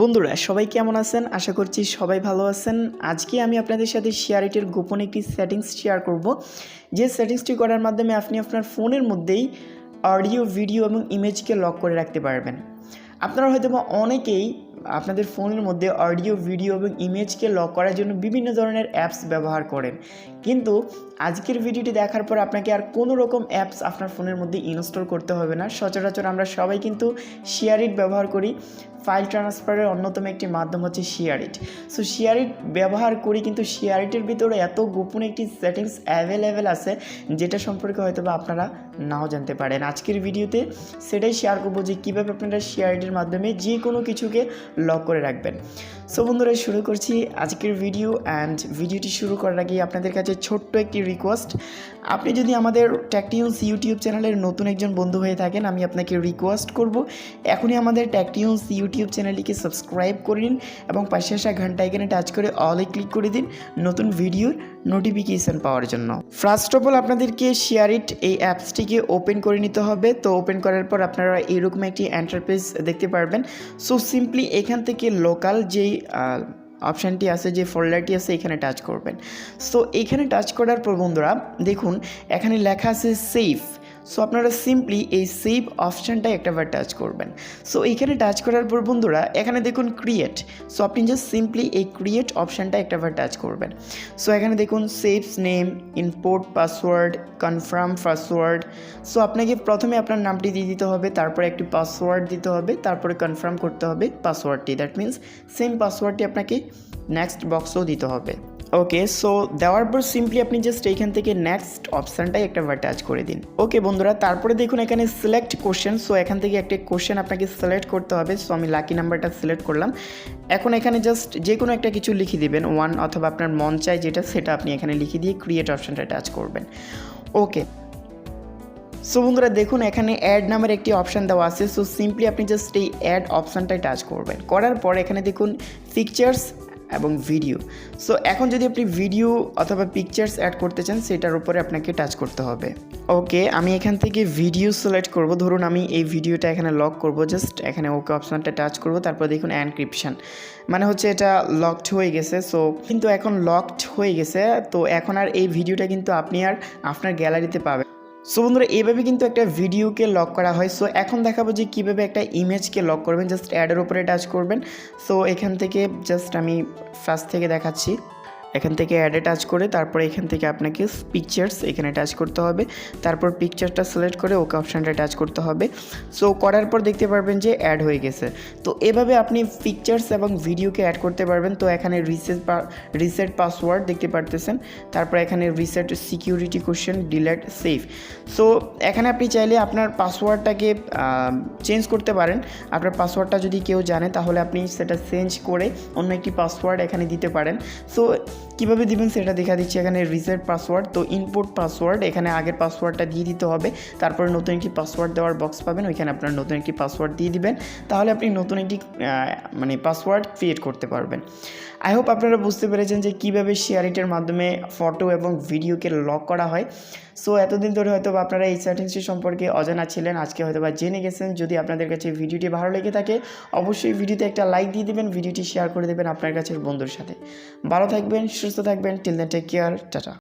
বন্ধুরা সবাই কেমন আছেন? আশা করছি সবাই ভালো আছেন। আজকে আমি আপনাদের সাথে শেয়ারিটের গোপন একটি সেটিংস শেয়ার করব, যে সেটিংসটি করার মাধ্যমে আপনি আপনার ফোনের মধ্যেই অডিও, ভিডিও এবং ইমেজকে লক করে রাখতে পারবেন। আপনারা হয়তোবা অনেকেই আপনাদের ফোনের মধ্যে অডিও, ভিডিও এবং ইমেজকে লক করার জন্য বিভিন্ন ধরনের অ্যাপস ব্যবহার করেন, কিন্তু আজকের ভিডিওটি দেখার পর আপনাকে আর কোনো রকম অ্যাপস আপনার ফোনের মধ্যে ইনস্টল করতে হবে না। সচরাচর আমরা সবাই কিন্তু শেয়ারিট ব্যবহার করি। ফাইল ট্রান্সফারের অন্যতম একটি মাধ্যম হচ্ছে শেয়ারিট। সো শেয়ারিট ব্যবহার করি, কিন্তু শেয়ারিটের ভিতরে এত গোপন একটি সেটিংস অ্যাভেলেবেল আছে যেটা সম্পর্কে হয়তো বা আপনারা নাও জানতে পারেন। আজকের ভিডিওতে সেটাই শেয়ার করবো যে কীভাবে আপনারা শেয়ারিটের মাধ্যমে যে কোনো কিছুকে লক করে রাখবেন। সো বন্ধুরা, শুরু করছি আজকের ভিডিও। অ্যান্ড ভিডিওটি শুরু করার আগে আপনাদের কাছে ছোট্ট একটি রিকোয়েস্ট। আপনি যদি আমাদের টেকটিউন্স ইউটিউব চ্যানেলের নতুন একজন বন্ধু হয়ে থাকেন, আমি আপনাকে রিকোয়েস্ট করব এখনই আমাদের টেকটিউন্স ইউটিউব চ্যানেলটিকে সাবস্ক্রাইব করে নিন এবং পাশে আসা ঘন্টা আইকনে টাচ করে অলে ক্লিক করে দিন নতুন ভিডিওর নোটিফিকেশান পাওয়ার জন্য। ফার্স্ট অফ অল আপনাদেরকে শেয়ারিট এই অ্যাপসটিকে ওপেন করে নিতে হবে। তো ওপেন করার পর আপনারা এইরকম একটি ইন্টারফেস দেখতে পারবেন। সো সিম্পলি এখান থেকে লোকাল যেই অপশানটি আছে, যে ফোল্ডারটি আছে, এখানে টাচ করবেন। সো এইখানে টাচ করার পর বন্ধুরা দেখুন এখানে লেখা আছে সেভ। সো আপনারা সিম্পলি এই সেভ অপশানটাই একটাবার টাচ করবেন। সো এইখানে টাচ করার পর বন্ধুরা এখানে দেখুন ক্রিয়েট। সো আপনি জাস্ট সিম্পলি এই ক্রিয়েট অপশানটা একটাবার টাচ করবেন। সো এখানে দেখুন saves name, import password, confirm password. So আপনাকে প্রথমে আপনার নামটি দিয়ে দিতে হবে, তারপরে একটি পাসওয়ার্ড দিতে হবে, তারপরে কনফার্ম করতে হবে পাসওয়ার্ডটি। দ্যাট মিনস সেম পাসওয়ার্ডটি আপনাকে নেক্সট বক্সেও দিতে হবে। ওকে, সো দেওয়ার পর সিম্পলি আপনি জাস্ট এইখান থেকে নেক্সট অপশানটাই একটাবার টাচ করে দিন। ওকে বন্ধুরা, তারপরে দেখুন এখানে সিলেক্ট কোশ্চেন। সো এখান থেকে একটা কোশ্চেন আপনাকে সিলেক্ট করতে হবে। সো আমি লাকি নাম্বারটা সিলেক্ট করলাম। এখন এখানে জাস্ট যে কোনো একটা কিছু লিখে দিবেন, 1 অথবা আপনার মন চাই যেটা, সেটা আপনি এখানে লিখে দিয়ে ক্রিয়েট অপশানটা টাচ করবেন। ওকে, সো বন্ধুরা দেখুন এখানে অ্যাড নামের একটি অপশান দেওয়া আছে। সো সিম্পলি আপনি জাস্ট এই অ্যাড অপশানটাই টাচ করবেন। করার পর এখানে দেখুন পিকচার্স এবং ভিডিও। সো এখন যদি আপনি ভিডিও অথবা পিকচার্স অ্যাড করতে চান, সেটার উপরে আপনাকে টাচ করতে হবে। ওকে, আমি এখান থেকে ভিডিও সিলেক্ট করব। ধরুন আমি এই ভিডিওটা এখানে লক করব, জাস্ট এখানে ওকে অপশানটা টাচ করব। তারপর দেখুন এনক্রিপশন, মানে হচ্ছে এটা লকড হয়ে গেছে। সো কিন্তু এখন লকড হয়ে গেছে, তো এখন আর এই ভিডিওটা কিন্তু আপনি আর আপনার গ্যালারিতে পাবেন। সো বন্ধুরা এইভাবে কিন্তু একটা ভিডিওকে লক করা হয়। সো এখন দেখাবো যে কীভাবে একটা ইমেজকে লক করবেন। জাস্ট অ্যাডের উপরে টাচ করবেন। সো এখান থেকে জাস্ট আমি ফার্স্ট থেকে দেখাচ্ছি। এখান থেকে অ্যাডে টাচ করে তারপরে এখান থেকে আপনাকে পিকচার্স এখানে টাচ করতে হবে। তারপর পিকচারটা সিলেক্ট করে ওকে অপশানটা টাচ করতে হবে। সো করার পর দেখতে পারবেন যে অ্যাড হয়ে গেছে। তো এভাবে আপনি পিকচার্স এবং ভিডিওকে অ্যাড করতে পারবেন। তো এখানে রিসেট পাসওয়ার্ড দেখতে পারতেছেন, তারপর এখানে reset security question, delete, save. So এখানে আপনি চাইলে আপনার পাসওয়ার্ডটাকে চেঞ্জ করতে পারেন। আপনার পাসওয়ার্ডটা যদি কেউ জানে তাহলে আপনি সেটা চেঞ্জ করে অন্য একটি পাসওয়ার্ড এখানে দিতে পারেন। সো কীভাবে দিবেন সেটা দেখা দিচ্ছি। এখানে রিসেট পাসওয়ার্ড, তো ইনপুট পাসওয়ার্ড, এখানে আগের পাসওয়ার্ডটা দিয়ে দিতে হবে। তারপরে নতুন একটি পাসওয়ার্ড দেওয়ার বক্স পাবেন, ওইখানে আপনার নতুন একটি পাসওয়ার্ড দিয়ে দিবেন। তাহলে আপনি নতুন একটি পাসওয়ার্ড ক্রিয়েট করতে পারবেন। আই হোপ আপনারা বুঝতে পেরেছেন যে কীভাবে শেয়ারিটের মাধ্যমে ফটো এবং ভিডিওকে লক করা হয়। সো এতদিন ধরে হয়তো আপনারা এই সেটিংসটি সম্পর্কে অজানা ছিলেন, আজকে হয়তো বা জেনে গেছেন। যদি আপনাদের কাছে ভিডিওটি ভালো লেগে থাকে অবশ্যই ভিডিওতে একটা লাইক দিয়ে দেবেন, ভিডিওটি শেয়ার করে দেবেন আপনার কাছের বন্ধুর সাথে। ভালো থাকবেন, সুস্থ থাকবেন। Till then take care, tata.